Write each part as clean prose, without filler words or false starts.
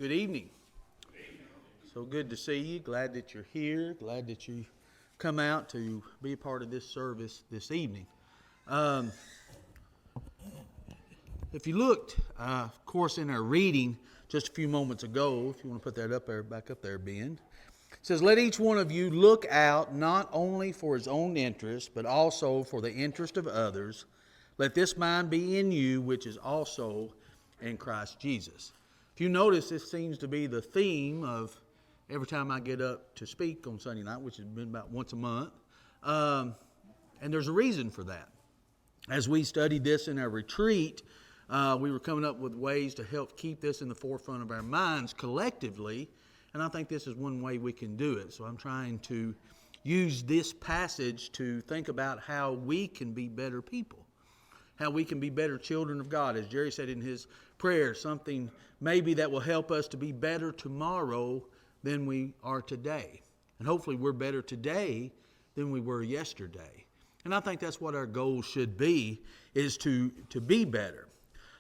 Good evening. So good to see you. Glad that you're here. Glad that you come out to be a part of this service this evening. If you looked, of course, in our reading just a few moments ago, if you want to put that up there, back up there, Ben, it says, "Let each one of you look out not only for his own interest, but also for the interest of others. Let this mind be in you, which is also in Christ Jesus." If you notice, this seems to be the theme of every time I get up to speak on Sunday night, which has been about once a month. And there's a reason for that. As we studied this in our retreat, we were coming up with ways to help keep this in the forefront of our minds collectively, and I think this is one way we can do it. So I'm trying to use this passage to think about how we can be better people, how we can be better children of God. As Jerry said in his prayer, something maybe that will help us to be better tomorrow than we are today. And hopefully we're better today than we were yesterday. And I think that's what our goal should be, is to be better.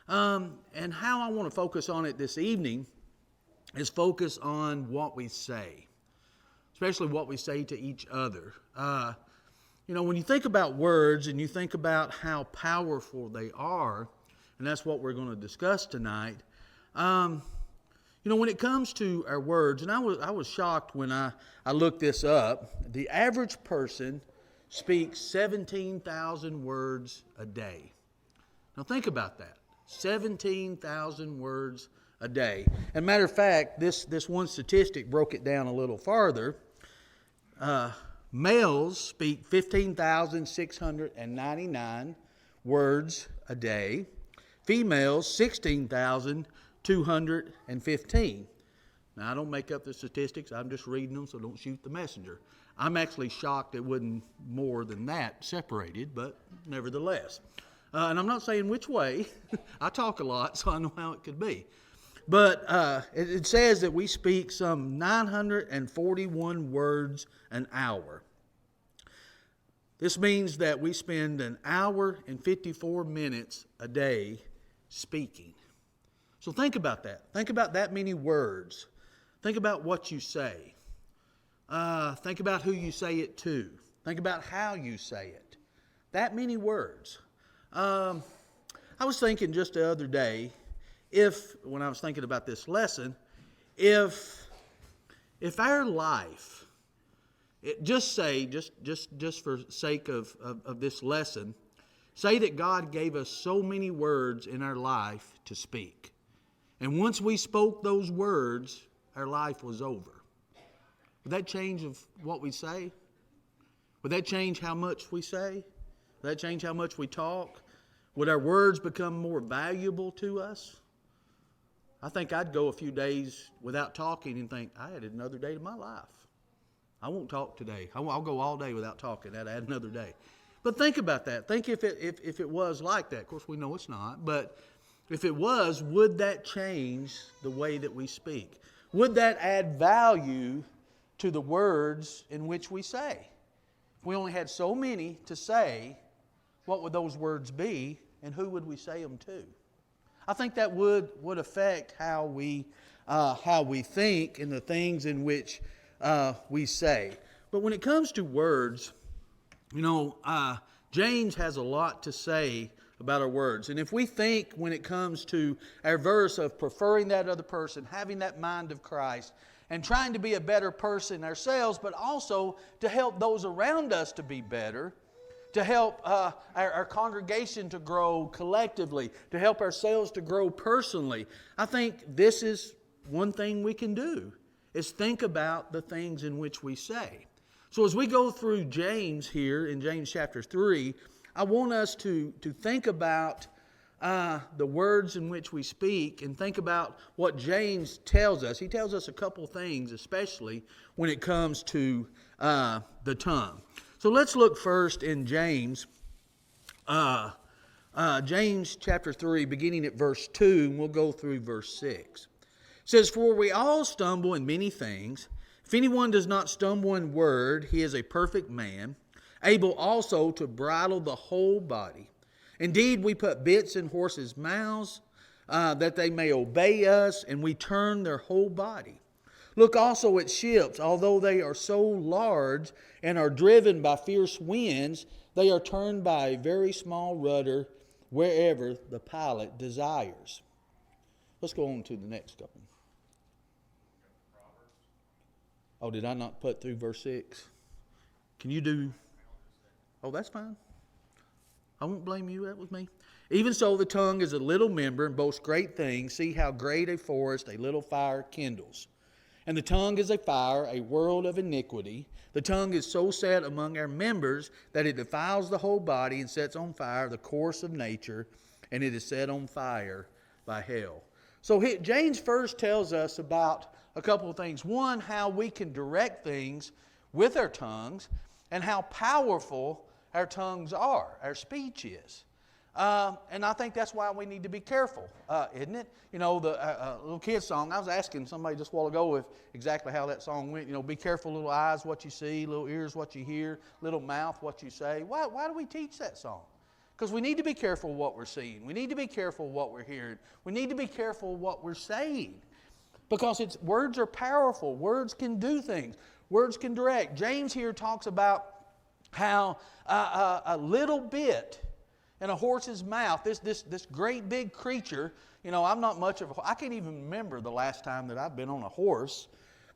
And how I want to focus on it this evening is focus on what we say, especially what we say to each other. When you think about words and you think about how powerful they are, and that's what we're going to discuss tonight, when it comes to our words, and I was shocked when I looked this up, the average person speaks 17,000 words a day. Now think about that, 17,000 words a day. And matter of fact, this one statistic broke it down a little farther. Males speak 15,699 words a day. Females, 16,215. Now, I don't make up the statistics. I'm just reading them, so don't shoot the messenger. I'm actually shocked it wasn't more than that separated, but nevertheless. And I'm not saying which way. I talk a lot, so I know how it could be. But it says that we speak some 941 words an hour. This means that we spend an hour and 54 minutes a day speaking. So think about that. Think about that many words. Think about what you say. Think about who you say it to. Think about how you say it. That many words. I was thinking just the other day, when I was thinking about this lesson, if our life, just for sake of this lesson, say that God gave us so many words in our life to speak. And once we spoke those words, our life was over. Would that change of what we say? Would that change how much we say? Would that change how much we talk? Would our words become more valuable to us? I think I'd go a few days without talking and think, I had another day of my life. I won't talk today. I'll go all day without talking. I'd add another day. But think about that. Think if it was like that. Of course, we know it's not. But if it was, would that change the way that we speak? Would that add value to the words in which we say? If we only had so many to say, what would those words be, and who would we say them to? I think that would affect how we think and the things in which we say. But when it comes to words, James has a lot to say about our words. And if we think when it comes to our verse of preferring that other person, having that mind of Christ, and trying to be a better person ourselves, but also to help those around us to be better, to help our congregation to grow collectively, to help ourselves to grow personally, I think this is one thing we can do, is think about the things in which we say. So as we go through James here in James chapter 3, I want us to think about the words in which we speak and think about what James tells us. He tells us a couple things, especially when it comes to the tongue. So let's look first in James, James chapter 3, beginning at verse 2, and we'll go through verse 6. It says, "For we all stumble in many things. If anyone does not stumble in word, he is a perfect man, able also to bridle the whole body. Indeed, we put bits in horses' mouths that they may obey us, and we turn their whole body. Look also at ships, although they are so large and are driven by fierce winds, they are turned by a very small rudder wherever the pilot desires. Let's go on to the next couple. Oh, did I not put through verse 6? Can you do? Oh, that's fine. I won't blame you. That was me. Even so, the tongue is a little member and boasts great things. See how great a forest a little fire kindles. And the tongue is a fire, a world of iniquity. The tongue is so set among our members that it defiles the whole body and sets on fire the course of nature, and it is set on fire by hell. So James first tells us about a couple of things. One, how we can direct things with our tongues, and how powerful our tongues are, our speech is. And I think that's why we need to be careful, isn't it? You know, the little kid's song, I was asking somebody just a while ago if exactly how that song went. You know, be careful, little eyes, what you see, little ears, what you hear, little mouth, what you say. Why do we teach that song? Because we need to be careful what we're seeing. We need to be careful what we're hearing. We need to be careful what we're saying. Because words are powerful. Words can do things. Words can direct. James here talks about how a little bit in a horse's mouth, this great big creature, you know, I'm not much of a, I can't even remember the last time that I've been on a horse,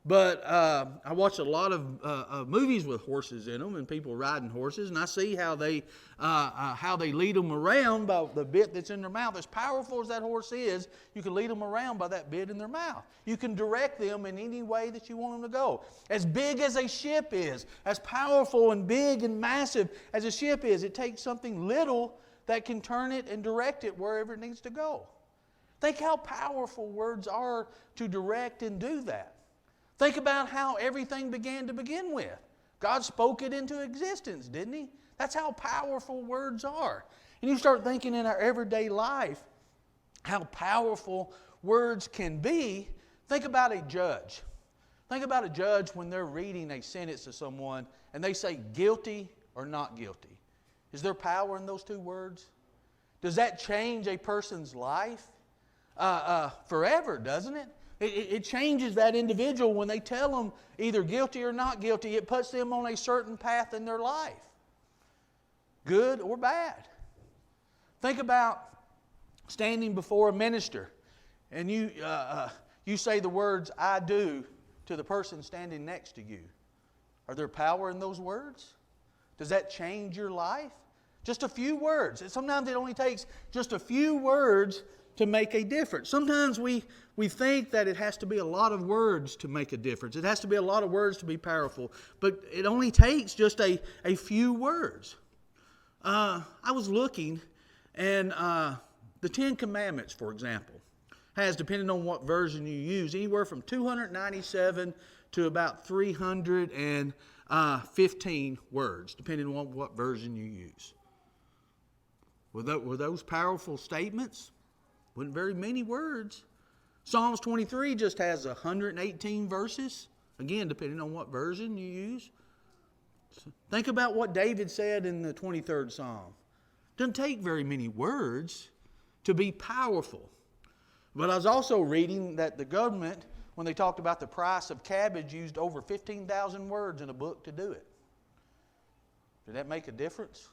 but I watch a lot of movies with horses in them and people riding horses, and I see how they lead them around by the bit that's in their mouth. As powerful as that horse is, you can lead them around by that bit in their mouth. You can direct them in any way that you want them to go. As big as a ship is, as powerful and big and massive as a ship is, it takes something little that can turn it and direct it wherever it needs to go. Think how powerful words are to direct and do that. Think about how everything began to begin with. God spoke it into existence, didn't He? That's how powerful words are. And you start thinking in our everyday life how powerful words can be. Think about a judge. Think about a judge when they're reading a sentence to someone and they say guilty or not guilty. Is there power in those two words? Does that change a person's life? Forever, doesn't it? It changes that individual when they tell them either guilty or not guilty. It puts them on a certain path in their life, good or bad. Think about standing before a minister and you say the words, "I do," to the person standing next to you. Are there power in those words? Does that change your life? Just a few words. Sometimes it only takes just a few words to make a difference. Sometimes we think that it has to be a lot of words to make a difference. It has to be a lot of words to be powerful. But it only takes just a few words. I was looking, and the Ten Commandments, for example, has, depending on what version you use, anywhere from 297 to about 315 words, depending on what version you use. Were those powerful statements? Wasn't very many words. Psalms 23 just has 118 verses. Again, depending on what version you use. Think about what David said in the 23rd Psalm. It doesn't take very many words to be powerful. But I was also reading that the government, when they talked about the price of cabbage, used over 15,000 words in a book to do it. Did that make a difference?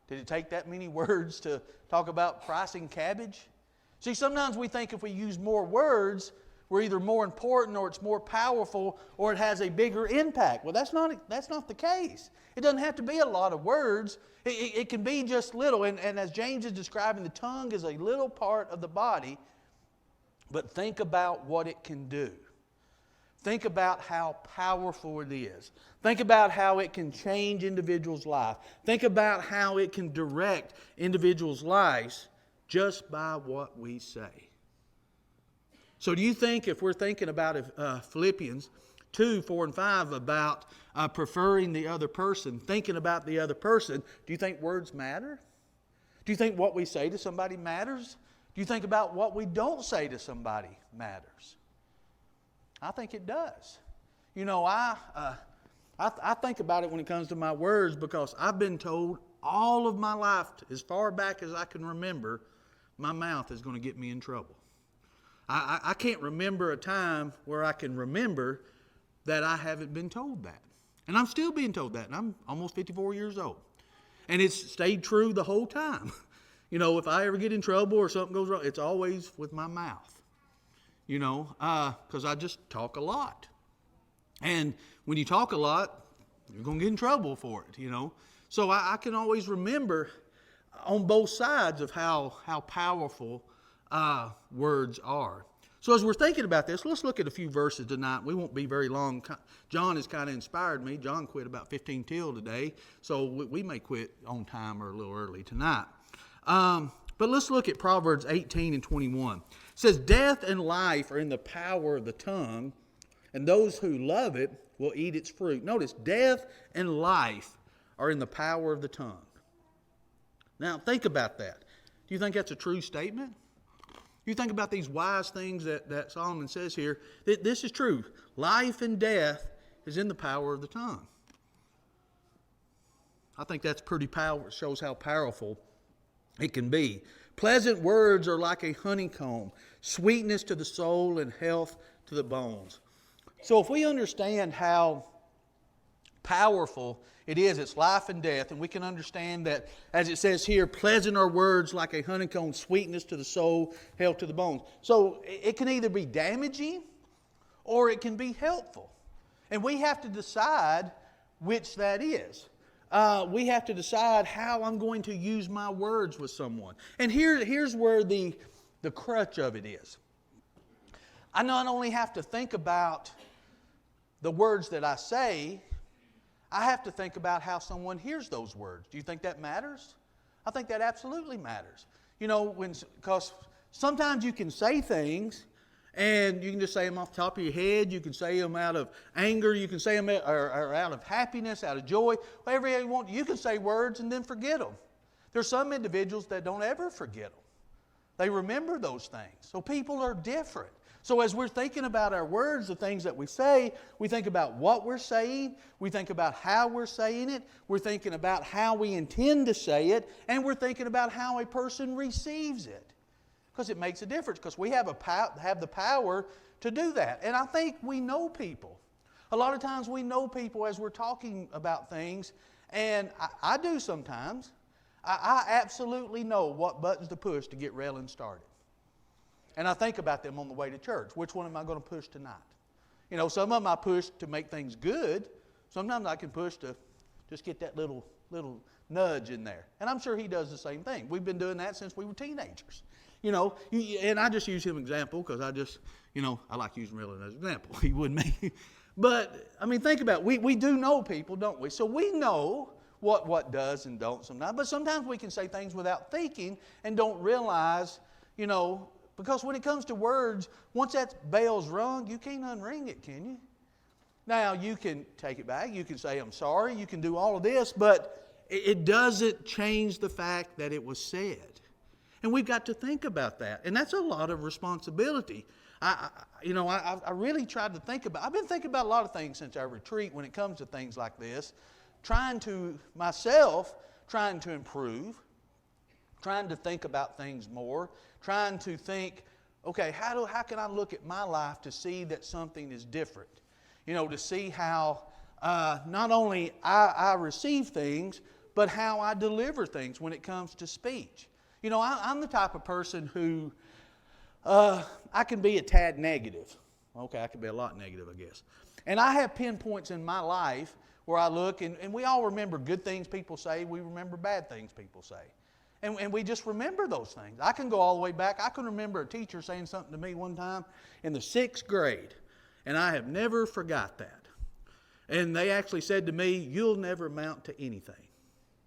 Did it take that many words to talk about pricing cabbage? See, sometimes we think if we use more words, we're either more important or it's more powerful or it has a bigger impact. Well, that's not the case. It doesn't have to be a lot of words. It can be just little. And as James is describing, the tongue is a little part of the body, but think about what it can do. Think about how powerful it is. Think about how it can change individuals' lives. Think about how it can direct individuals' lives just by what we say. So do you think, if we're thinking about Philippians 2, 4, and 5 about preferring the other person, thinking about the other person, do you think words matter? Do you think what we say to somebody matters? Do you think about what we don't say to somebody matters? I think it does. You know, I think about it when it comes to my words because I've been told all of my life, as far back as I can remember, my mouth is going to get me in trouble. I can't remember a time where I can remember that I haven't been told that. And I'm still being told that, and I'm almost 54 years old. And it's stayed true the whole time. If I ever get in trouble or something goes wrong, it's always with my mouth. Because I just talk a lot. And when you talk a lot, you're going to get in trouble for it, So I can always remember on both sides of how powerful words are. So as we're thinking about this, let's look at a few verses tonight. We won't be very long. John has kind of inspired me. John quit about 15 till today, so we may quit on time or a little early tonight. But let's look at Proverbs 18 and 21. It says, death and life are in the power of the tongue, and those who love it will eat its fruit. Notice, death and life are in the power of the tongue. Now, think about that. Do you think that's a true statement? You think about these wise things that Solomon says here. This is true. Life and death is in the power of the tongue. I think that's pretty powerful. It shows how powerful it can be. Pleasant words are like a honeycomb, sweetness to the soul and health to the bones. So if we understand how powerful it is, it's life and death, and we can understand that, as it says here, pleasant are words like a honeycomb, sweetness to the soul, health to the bones. So it can either be damaging or it can be helpful. And we have to decide which that is. We have to decide how I'm going to use my words with someone. And here's where the crutch of it is. I not only have to think about the words that I say, I have to think about how someone hears those words. Do you think that matters? I think that absolutely matters. Because sometimes you can say things and you can just say them off the top of your head. You can say them out of anger. You can say them or out of happiness, out of joy, whatever you want. You can say words and then forget them. There's some individuals that don't ever forget them. They remember those things. So people are different. So as we're thinking about our words, the things that we say, we think about what we're saying, we think about how we're saying it, we're thinking about how we intend to say it, and we're thinking about how a person receives it. Because it makes a difference, because we have the power to do that. And I think we know people. A lot of times we know people as we're talking about things, and I do sometimes. I absolutely know what buttons to push to get railing started. And I think about them on the way to church. Which one am I going to push tonight? Some of them I push to make things good. Sometimes I can push to just get that little nudge in there. And I'm sure he does the same thing. We've been doing that since we were teenagers. And I just use him as an example because I like using Raylan as an example. He wouldn't me. But, think about it. We do know people, don't we? So we know what does and don't sometimes. But sometimes we can say things without thinking and don't realize, because when it comes to words, once that bell's rung, you can't unring it, can you? Now, you can take it back. You can say, I'm sorry. You can do all of this. But it doesn't change the fact that it was said. And we've got to think about that. And that's a lot of responsibility. I really tried to think about, I've been thinking about a lot of things since our retreat when it comes to things like this. Trying to improve. Trying to think about things more. Trying to think, okay, how can I look at my life to see that something is different? To see how not only I receive things, but how I deliver things when it comes to speech. I'm the type of person who I can be a tad negative. Okay, I can be a lot negative, I guess. And I have pinpoints in my life where I look, and we all remember good things people say. We remember bad things people say. And we just remember those things. I can go all the way back. I can remember a teacher saying something to me one time in the 6th grade, and I have never forgot that. And they actually said to me, you'll never amount to anything.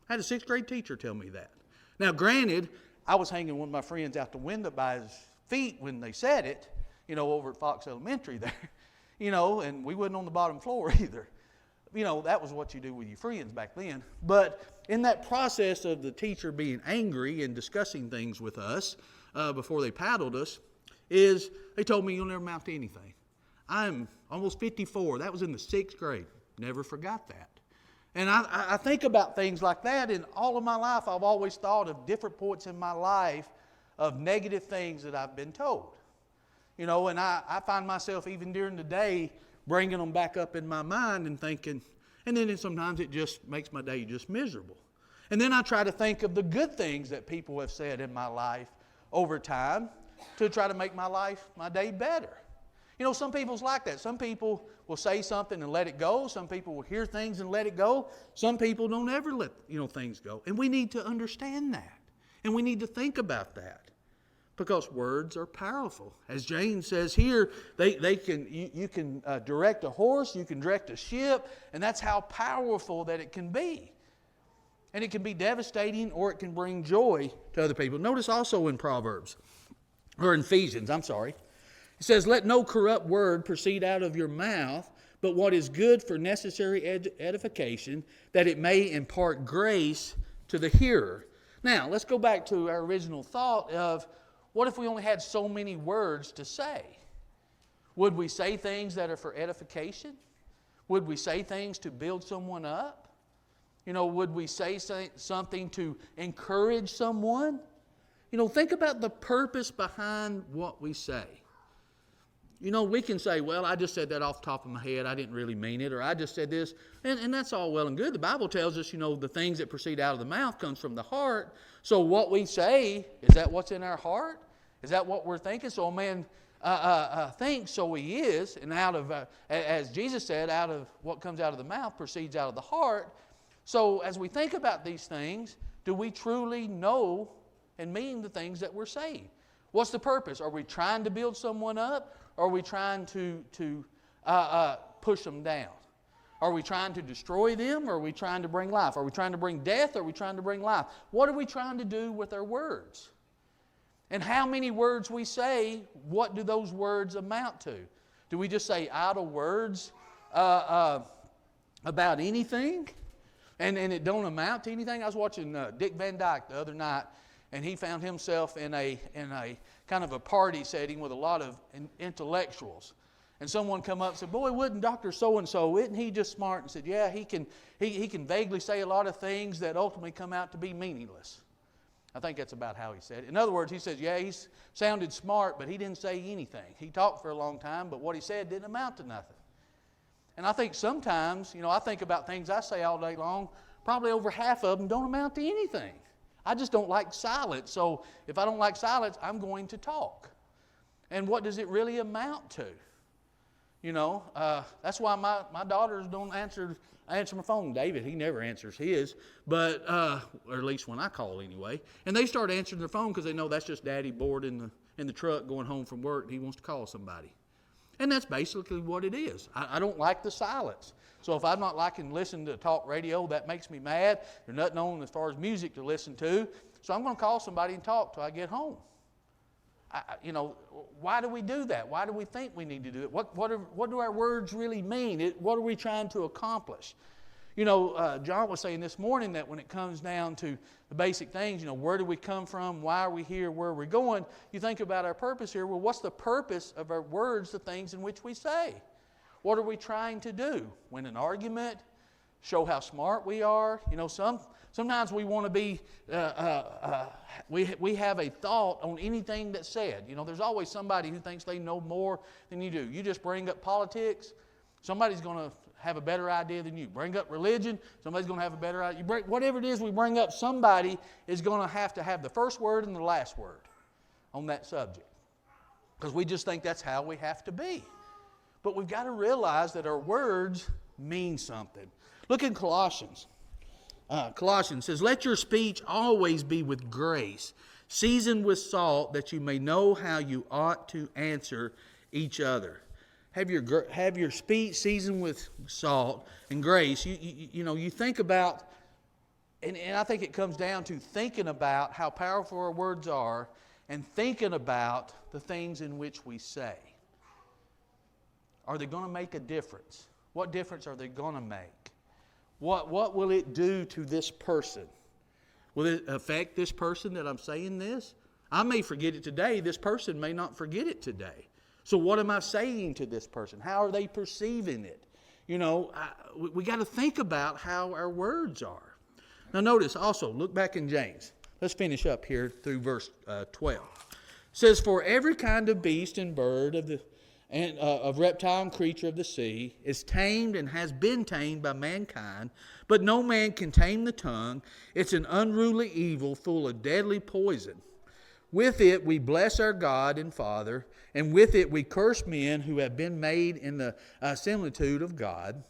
I had a 6th grade teacher tell me that. Now, granted, I was hanging one of my friends out the window by his feet when they said it, over at Fox Elementary there, and we wasn't on the bottom floor either. That was what you do with your friends back then. But in that process of the teacher being angry and discussing things with us before they paddled us, is they told me you'll never amount to anything. I'm almost 54. That was in the 6th grade. Never forgot that. And I think about things like that. In all of my life, I've always thought of different points in my life of negative things that I've been told. You know, and I find myself even during the day bringing them back up in my mind and thinking, and then sometimes it just makes my day just miserable. And then I try to think of the good things that people have said in my life over time to try to make my day better. You know, some people's like that. Some people will say something and let it go. Some people will hear things and let it go. Some people don't ever let, things go. And we need to understand that. And we need to think about that. Because words are powerful. As James says here, you can direct a horse, you can direct a ship, and that's how powerful that it can be. And it can be devastating or it can bring joy to other people. Notice also in Ephesians, it says, let no corrupt word proceed out of your mouth, but what is good for necessary edification, that it may impart grace to the hearer. Now, let's go back to our original thought of, what if we only had so many words to say? Would we say things that are for edification? Would we say things to build someone up? Would we say something to encourage someone? Think about the purpose behind what we say. We can say, well, I just said that off the top of my head. I didn't really mean it. Or I just said this. And that's all well and good. The Bible tells us, the things that proceed out of the mouth comes from the heart. So what we say, is that what's in our heart? Is that what we're thinking? So a man thinks, so he is. And out of, as Jesus said, out of what comes out of the mouth proceeds out of the heart. So as we think about these things, do we truly know and mean the things that we're saying? What's the purpose? Are we trying to build someone up? Or are we trying to push them down? Are we trying to destroy them? Or are we trying to bring life? Are we trying to bring death? Or are we trying to bring life? What are we trying to do with our words? And how many words we say, what do those words amount to? Do we just say idle words about anything? And it don't amount to anything? I was watching Dick Van Dyke the other night, and he found himself in a kind of a party setting with a lot of intellectuals. And someone come up and said, boy, wouldn't Dr. So-and-so, isn't he just smart? And said, yeah, he can vaguely say a lot of things that ultimately come out to be meaningless. I think that's about how he said it. In other words, he says, yeah, he sounded smart, but he didn't say anything. He talked for a long time, but what he said didn't amount to nothing. And I think sometimes, I think about things I say all day long, probably over half of them don't amount to anything. I just don't like silence. So if I don't like silence, I'm going to talk. And what does it really amount to? That's why my daughters don't answer my phone. David, he never answers his, but or at least when I call anyway. And they start answering their phone because they know that's just Daddy bored in the truck going home from work. And he wants to call somebody. And that's basically what it is. I don't like the silence. So if I'm not liking listening to talk radio, that makes me mad. There's nothing on as far as music to listen to. So I'm going to call somebody and talk till I get home. Why do we do that? Why do we think we need to do it? What do our words really mean? What are we trying to accomplish? John was saying this morning that when it comes down to the basic things, where do we come from? Why are we here? Where are we going? You think about our purpose here. Well, what's the purpose of our words, the things in which we say? What are we trying to do? Win an argument? Show how smart we are? Sometimes we want to be, we have a thought on anything that's said. There's always somebody who thinks they know more than you do. You just bring up politics, somebody's going to have a better idea than you. Bring up religion, somebody's going to have a better idea. Whatever it is we bring up, somebody is going to have the first word and the last word on that subject. Because we just think that's how we have to be. But we've got to realize that our words mean something. Look in Colossians. Colossians says, let your speech always be with grace, seasoned with salt, that you may know how you ought to answer each other. Have your speech seasoned with salt and grace. You think about, and I think it comes down to thinking about how powerful our words are and thinking about the things in which we say. Are they going to make a difference? What difference are they going to make? What will it do to this person? Will it affect this person that I'm saying this? I may forget it today. This person may not forget it today. So what am I saying to this person? How are they perceiving it? We got to think about how our words are. Now notice also, look back in James. Let's finish up here through verse 12. says, for every kind of beast and bird of reptile and creature of the sea is tamed and has been tamed by mankind, but no man can tame the tongue. It's an unruly evil full of deadly poison. With it we bless our God and Father, and with it we curse men who have been made in the similitude of God.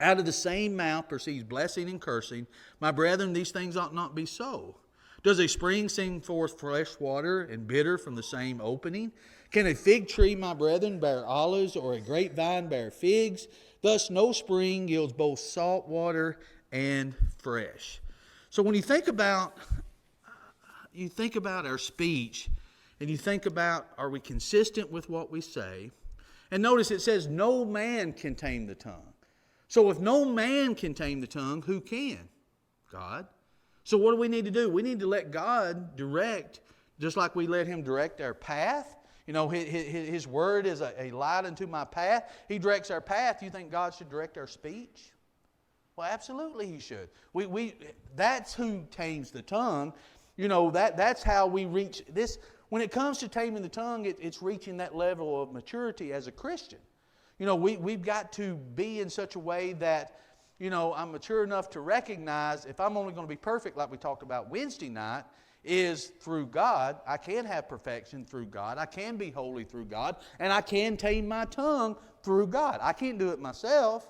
Out of the same mouth proceeds blessing and cursing. My brethren, these things ought not be so. Does a spring send forth fresh water and bitter from the same opening? Can a fig tree, my brethren, bear olives, or a grapevine bear figs? Thus no spring yields both salt water and fresh. So when you think about our speech, and you think about, are we consistent with what we say? And notice it says no man can tame the tongue. So if no man can tame the tongue, who can? God. So what do we need to do? We need to let God direct, just like we let Him direct our path. You know, His word is a light unto my path. He directs our path. You think God should direct our speech? Well, absolutely He should. That's who tames the tongue. You know, that's how we reach this. When it comes to taming the tongue, it's reaching that level of maturity as a Christian. You know, we've got to be in such a way that, you know, I'm mature enough to recognize if I'm only going to be perfect, like we talked about Wednesday night, is through God. I can have perfection through God. I can be holy through God. And I can tame my tongue through God. I can't do it myself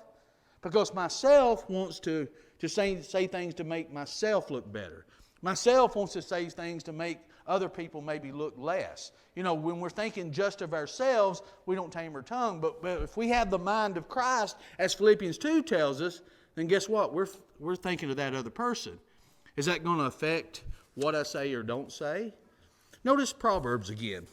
because myself wants to say things to make myself look better. Myself wants to say things to make other people maybe look less. You know, when we're thinking just of ourselves, we don't tame our tongue. But if we have the mind of Christ, as Philippians 2 tells us, then guess what? We're thinking of that other person. Is that going to affect what I say or don't say? Notice Proverbs again.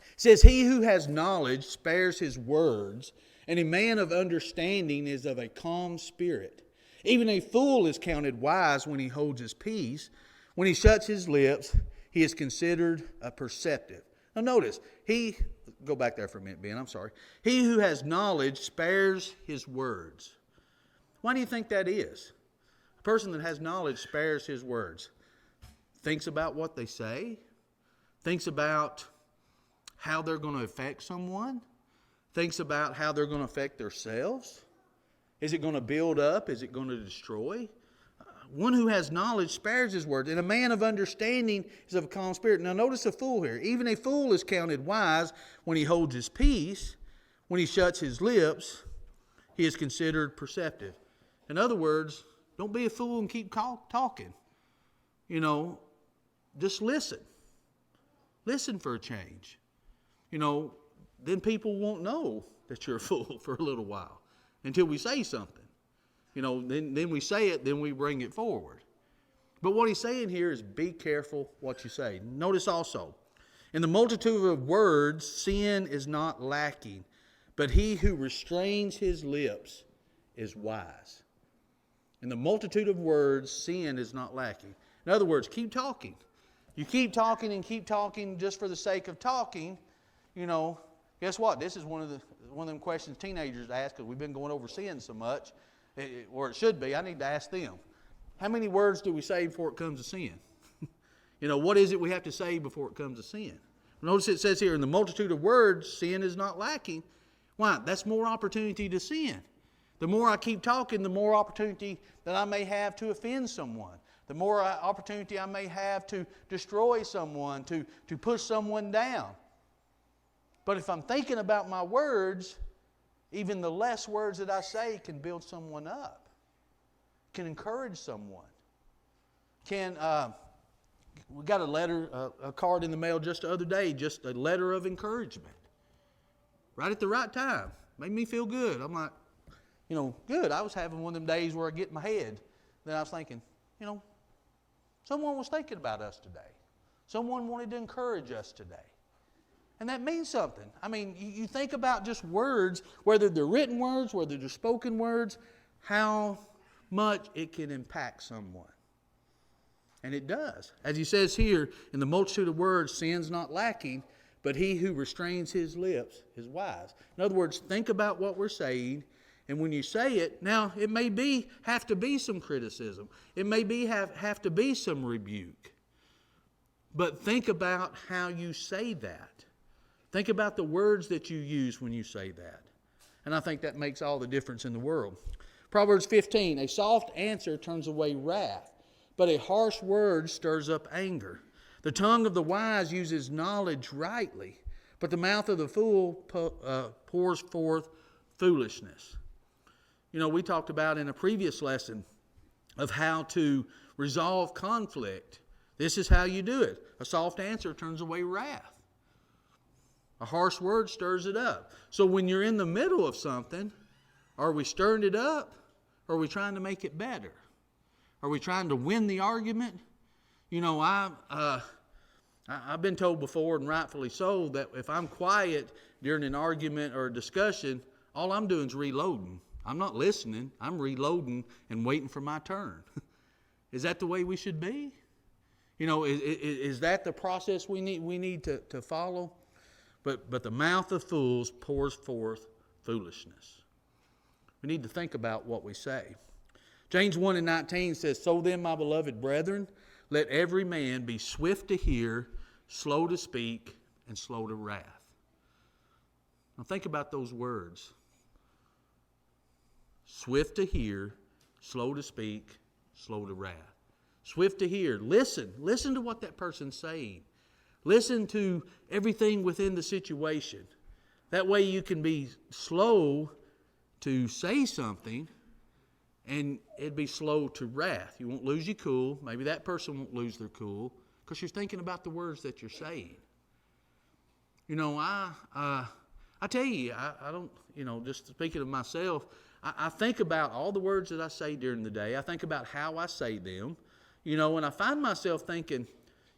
It says, he who has knowledge spares his words, and a man of understanding is of a calm spirit. Even a fool is counted wise when he holds his peace. When he shuts his lips, he is considered perceptive. Now notice, go back there for a minute, Ben, I'm sorry. He who has knowledge spares his words. Why do you think that is? A person that has knowledge spares his words. Thinks about what they say. Thinks about how they're going to affect someone. Thinks about how they're going to affect themselves. Is it going to build up? Is it going to destroy? One who has knowledge spares his words, and a man of understanding is of a calm spirit. Now notice a fool here. Even a fool is counted wise when he holds his peace. When he shuts his lips, he is considered perceptive. In other words, don't be a fool and keep talking. You know, just listen. Listen for a change. You know, then people won't know that you're a fool for a little while until we say something. You know, then we say it, then we bring it forward. But what he's saying here is be careful what you say. Notice also, in the multitude of words, sin is not lacking, but he who restrains his lips is wise. In the multitude of words, sin is not lacking. In other words, keep talking. You keep talking and keep talking just for the sake of talking, you know, guess what? This is one of them questions teenagers ask because we've been going over sin so much. Or it should be. I need to ask them. How many words do we say before it comes to sin? You know, what is it we have to say before it comes to sin? Notice it says here, in the multitude of words, sin is not lacking. Why? That's more opportunity to sin. The more I keep talking, the more opportunity that I may have to offend someone. The more opportunity I may have to destroy someone, to push someone down. But if I'm thinking about my words, even the less words that I say can build someone up, can encourage someone. We got a card in the mail just the other day, just a letter of encouragement. Right at the right time. Made me feel good. I'm like, you know, good. I was having one of them days where I get in my head. Then I was thinking, you know, someone was thinking about us today. Someone wanted to encourage us today. And that means something. I mean, you think about just words, whether they're written words, whether they're spoken words, how much it can impact someone. And it does. As he says here, in the multitude of words, sin's not lacking, but he who restrains his lips is wise. In other words, think about what we're saying, and when you say it, now it may have to be some criticism. It may have to be some rebuke. But think about how you say that. Think about the words that you use when you say that. And I think that makes all the difference in the world. Proverbs 15, a soft answer turns away wrath, but a harsh word stirs up anger. The tongue of the wise uses knowledge rightly, but the mouth of the fool pours forth foolishness. You know, we talked about in a previous lesson of how to resolve conflict. This is how you do it. A soft answer turns away wrath. A harsh word stirs it up. So when you're in the middle of something, are we stirring it up or are we trying to make it better? Are we trying to win the argument? You know, I've been told before, and rightfully so, that if I'm quiet during an argument or a discussion, all I'm doing is reloading. I'm not listening. I'm reloading and waiting for my turn. Is that the way we should be? You know, is that the process we need to follow? But the mouth of fools pours forth foolishness. We need to think about what we say. James 1:19 says, "So then, my beloved brethren, let every man be swift to hear, slow to speak, and slow to wrath." Now think about those words. Swift to hear, slow to speak, slow to wrath. Swift to hear. Listen to what that person's saying. Listen to everything within the situation. That way you can be slow to say something and it'd be slow to wrath. You won't lose your cool. Maybe that person won't lose their cool because you're thinking about the words that you're saying. You know, I tell you, I don't, you know, just speaking of myself, I think about all the words that I say during the day. I think about how I say them. You know, and I find myself thinking,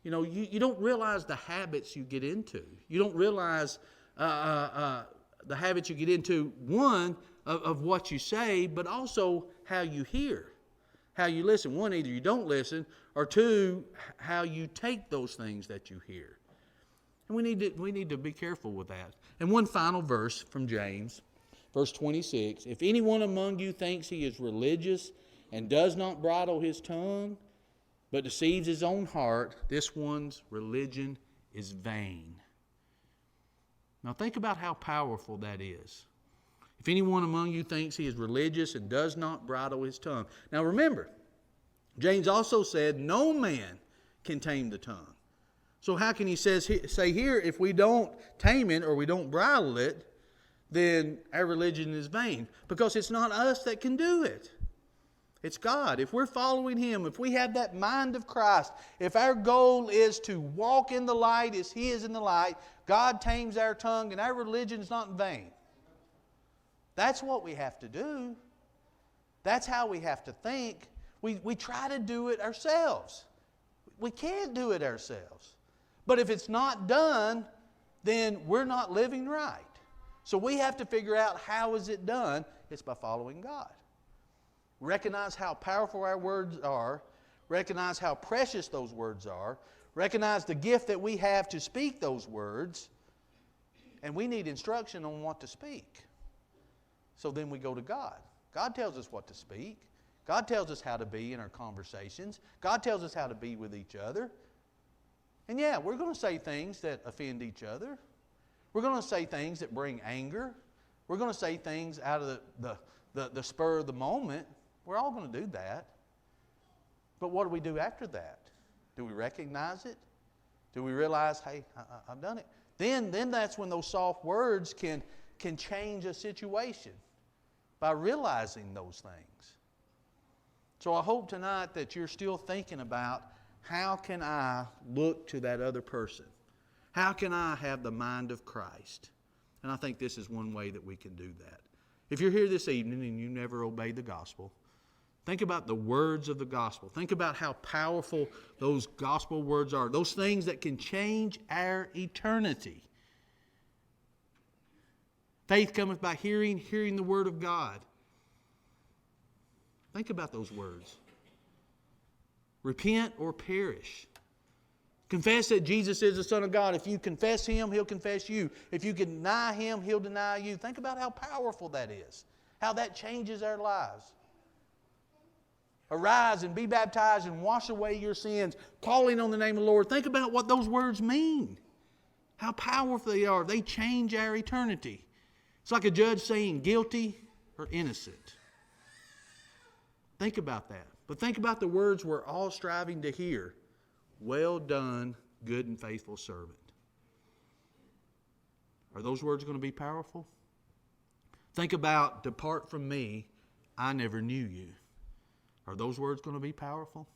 you know, you don't realize the habits you get into. You don't realize the habits you get into, one, of what you say, but also how you hear, how you listen. One, either you don't listen, or two, how you take those things that you hear. And we need to be careful with that. And one final verse from James, verse 26. "If anyone among you thinks he is religious and does not bridle his tongue, but deceives his own heart, this one's religion is vain." Now think about how powerful that is. If anyone among you thinks he is religious and does not bridle his tongue. Now remember, James also said no man can tame the tongue. So how can he say here, if we don't tame it or we don't bridle it, then our religion is vain? Because it's not us that can do it. It's God. If we're following Him, if we have that mind of Christ, if our goal is to walk in the light as He is in the light, God tames our tongue and our religion is not in vain. That's what we have to do. That's how we have to think. We try to do it ourselves. We can't do it ourselves. But if it's not done, then we're not living right. So we have to figure out how is it done. It's by following God. Recognize how powerful our words are. Recognize how precious those words are. Recognize the gift that we have to speak those words. And we need instruction on what to speak. So then we go to God. God tells us what to speak. God tells us how to be in our conversations. God tells us how to be with each other. And yeah, we're going to say things that offend each other. We're going to say things that bring anger. We're going to say things out of the spur of the moment. We're all going to do that. But what do we do after that? Do we recognize it? Do we realize, hey, I've done it? Then that's when those soft words can change a situation by realizing those things. So I hope tonight that you're still thinking about, how can I look to that other person? How can I have the mind of Christ? And I think this is one way that we can do that. If you're here this evening and you never obeyed the gospel, think about the words of the gospel. Think about how powerful those gospel words are. Those things that can change our eternity. Faith cometh by hearing, hearing the word of God. Think about those words. Repent or perish. Confess that Jesus is the Son of God. If you confess Him, He'll confess you. If you deny Him, He'll deny you. Think about how powerful that is. How that changes our lives. Arise and be baptized and wash away your sins, calling on the name of the Lord. Think about what those words mean. How powerful they are. They change our eternity. It's like a judge saying guilty or innocent. Think about that. But think about the words we're all striving to hear. Well done, good and faithful servant. Are those words going to be powerful? Think about, depart from me, I never knew you. Are those words going to be powerful?